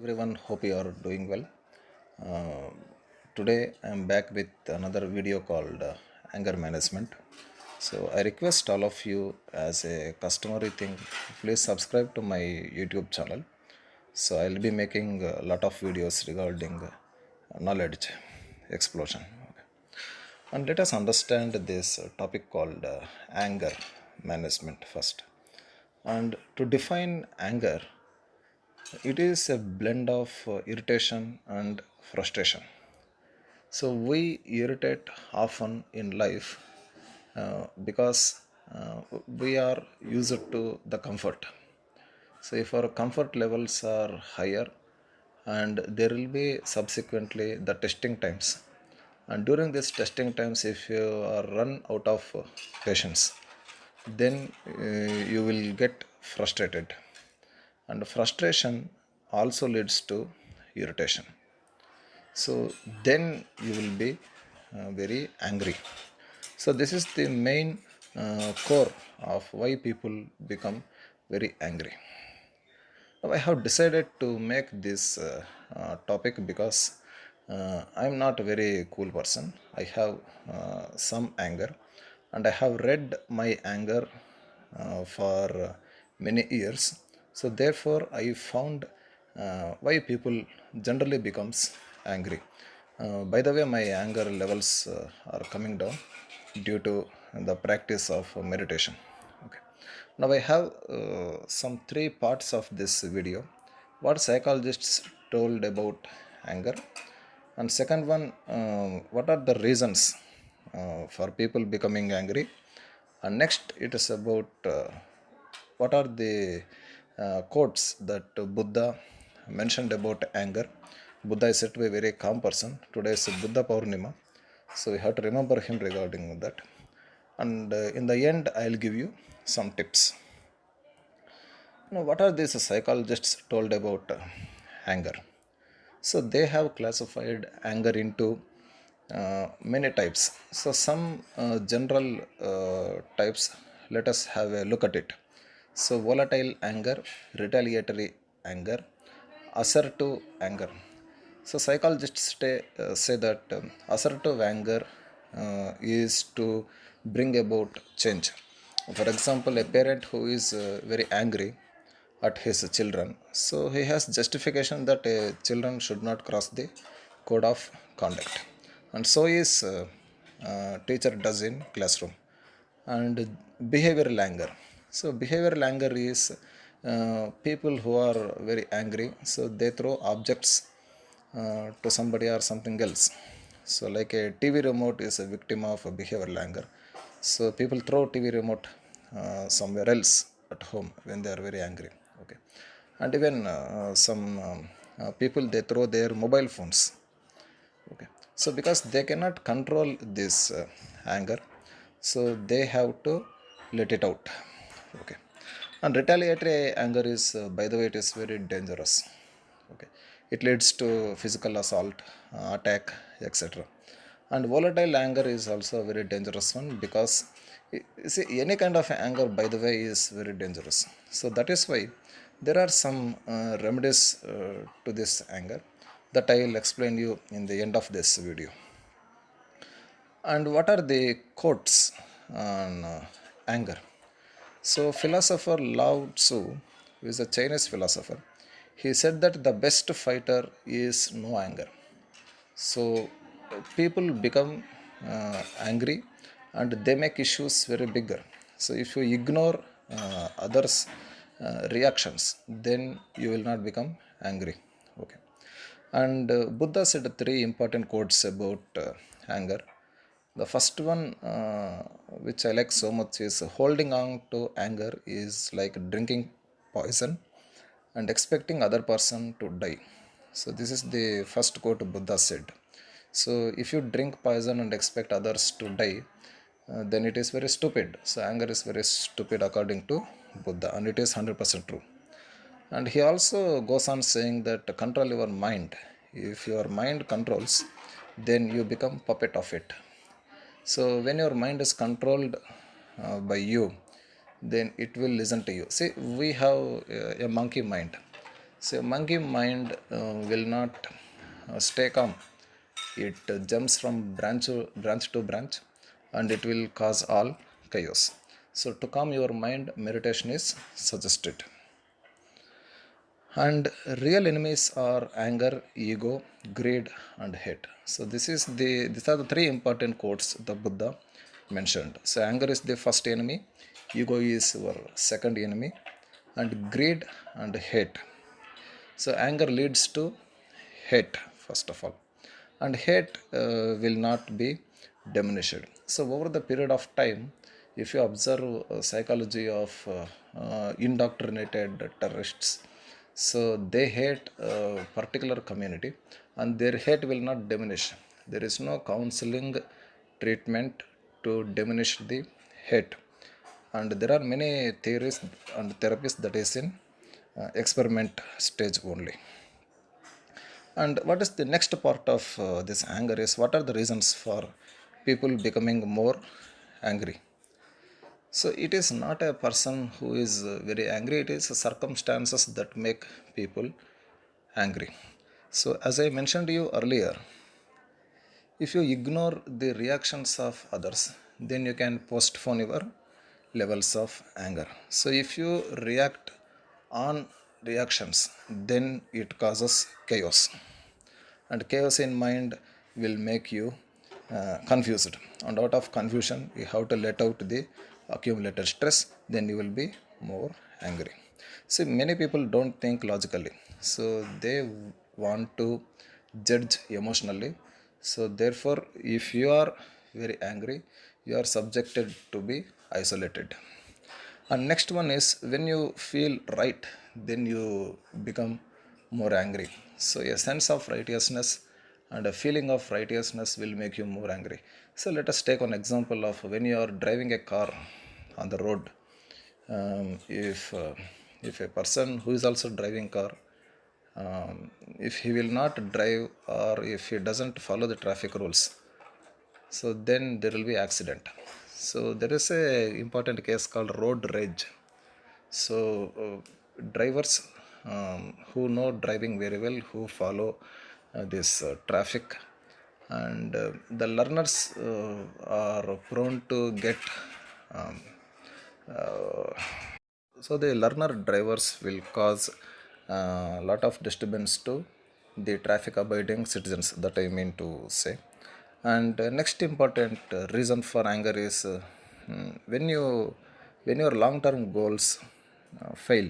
Everyone, hope you are doing well. Uh, Today I am back with another video called anger management. So I request all of you as a customer thing, please subscribe to my YouTube channel. So I'll be making a lot of videos regarding knowledge explosion. Okay. And let us understand this topic called anger management first. And to define anger, it is a blend of irritation and frustration. So we irritate often in life because we are used to the comfort. So if our comfort levels are higher, and there will be subsequently the testing times, and during this testing times, if you are run out of patience, then you will get frustrated, and frustration also leads to irritation. So then you will be very angry. So this is the main core of why people become very angry. Now, I have decided to make this topic because I'm not a very cool person. I have some anger, and I have read my anger for many years. So therefore I found why people generally becomes angry. By the way, my anger levels are coming down due to the practice of meditation. Okay. Now I have some three parts of this video. What psychologists told about anger, and second one, what are the reasons for people becoming angry, and next it is about what are the quotes that Buddha mentioned about anger. Buddha is said to be a very calm person. Today is Buddha Purnima, so we have to remember him regarding that. And in the end, I'll give you some tips. Now, what are these psychologists told about anger? So they have classified anger into many types. So some general types, let us have a look at it. So volatile anger, retaliatory anger, assertive anger. So psychologists say that assertive anger is to bring about change. For example, a parent who is very angry at his children, so he has justification that children should not cross the code of conduct, and so is teacher does in classroom. And behavioral anger, so behavioral anger is people who are very angry, so they throw objects to somebody or something else. So like a TV remote is a victim of a behavioral anger. So people throw TV remote somewhere else at home when they are very angry. Okay. And even some people, they throw their mobile phones. Okay. So because they cannot control this anger, so they have to let it out. Okay. And retaliatory anger is, by the way, it is very dangerous. Okay. It leads to physical assault, attack, etc. And volatile anger is also a very dangerous one, because see, any kind of anger, by the way, is very dangerous. So that is why there are some remedies to this anger that I will explain you in the end of this video. And what are the quotes on anger? So philosopher Lao Tzu, who is a Chinese philosopher, he said that the best fighter is no anger. So people become angry, and they make issues very bigger. So if you ignore others reactions, then you will not become angry. Okay. And Buddha said three important quotes about anger. The first one, which I like so much, is holding on to anger is like drinking poison and expecting other person to die. So this is the first quote Buddha said. So if you drink poison and expect others to die, then it is very stupid. So anger is very stupid according to Buddha, and it is 100% true. And he also goes on saying that control your mind. If your mind controls, then you become puppet of it. So when your mind is controlled by you, then it will listen to you. See, we have a monkey mind. So monkey mind will not stay calm. It jumps from branch to branch, and it will cause all chaos. So to calm your mind, meditation is suggested. And real enemies are anger, ego, greed, and hate. So these are the three important quotes the Buddha mentioned. So anger is the first enemy, ego is your second enemy, and greed and hate. So anger leads to hate first of all, and hate will not be diminished. So over the period of time, if you observe psychology of indoctrinated terrorists, so they hate a particular community, and their hate will not diminish. There is no counseling treatment to diminish the hate, and there are many theories and therapies that is in experiment stage only. And what is the next part of this anger is, what are the reasons for people becoming more angry? So it is not a person who is very angry, it is circumstances that make people angry. So as I mentioned to you earlier, if you ignore the reactions of others, then you can postpone your levels of anger. So if you react on reactions, then it causes chaos, and chaos in mind will make you confused, and out of confusion you have to let out the accumulated stress, then you will be more angry. See, many people don't think logically, so they want to judge emotionally. So therefore, if you are very angry, you are subjected to be isolated. And next one is, when you feel right, then you become more angry. So a sense of righteousness and a feeling of righteousness will make you more angry. So let us take an example of when you are driving a car on the road. If a person who is also driving car, if he will not drive, or if he doesn't follow the traffic rules, so then there will be accident. So there is a important case called road rage. So drivers who know driving very well, who follow this traffic, and the learners are prone to get um, uh, so the learner drivers will cause a lot of disturbance to the traffic abiding citizens, that I mean to say. And next important reason for anger is, when you when your long term goals fail,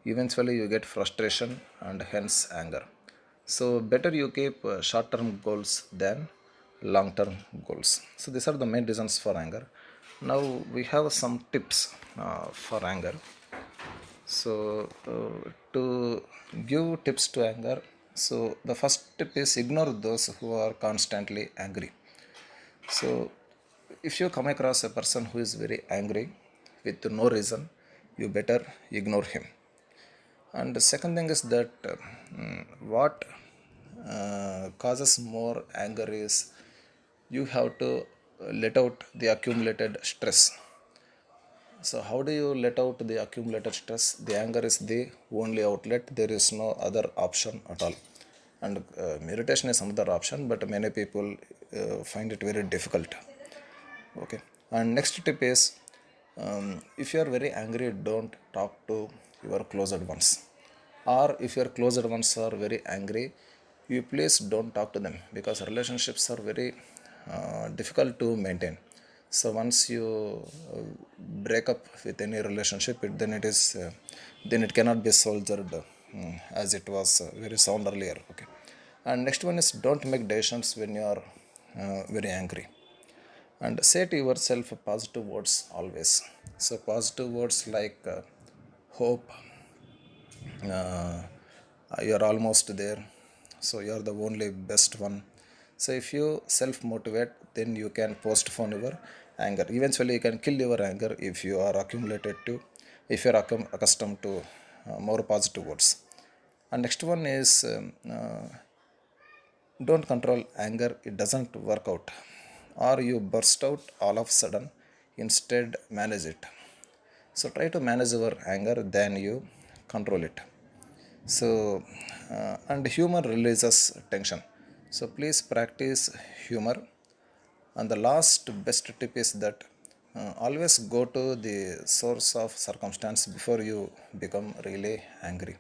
eventually you get frustration and hence anger. So better you keep short term goals than long term goals. So these are the main reasons for anger. Now we have some tips for anger. So to give tips to anger, so the first tip is, ignore those who are constantly angry. So if you come across a person who is very angry with no reason, you better ignore him. And the second thing is that what causes more anger is, you have to let out the accumulated stress. So how do you let out the accumulated stress? The anger is the only outlet. There is no other option at all. And meditation is another option, but many people find it very difficult. Okay. And next tip is, if you are very angry, don't talk to your closed ones. Or if your closed ones are very angry, you please don't talk to them, because relationships are very difficult to maintain. So once you break up with any relationship, then it cannot be soldiered as it was very sound earlier. Okay. And next one is, don't make decisions when you are very angry, and say to yourself positive words always. So positive words like hope, uh, you're almost there, so you're the only best one. So if you self motivate, then you can postpone your anger. Eventually you can kill your anger if you are accumulated to, if you are accustomed to more positive words. And next one is, don't control anger, it doesn't work out. Or you burst out all of a sudden, instead manage it. So try to manage your anger than you control it. So, and humor releases tension. So, please practice humor. And the last best tip is that always go to the source of circumstance before you become really angry.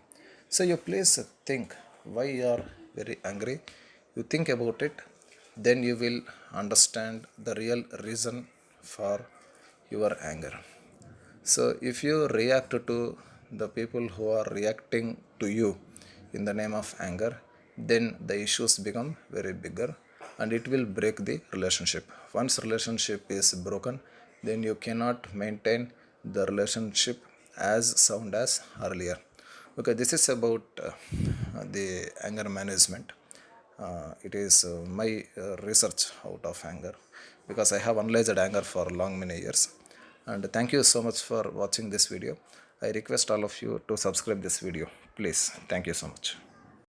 So, you please think why you are very angry. You think about it, then you will understand the real reason for your anger. So, if you react to the people who are reacting to you in the name of anger, then the issues become very bigger and it will break the relationship. Once relationship is broken, then you cannot maintain the relationship as sound as earlier. Okay, this is about the anger management. It is my research out of anger, because I have analyzed anger for long many years. And thank you so much for watching this video. I request all of you to subscribe this video, please. Thank you so much.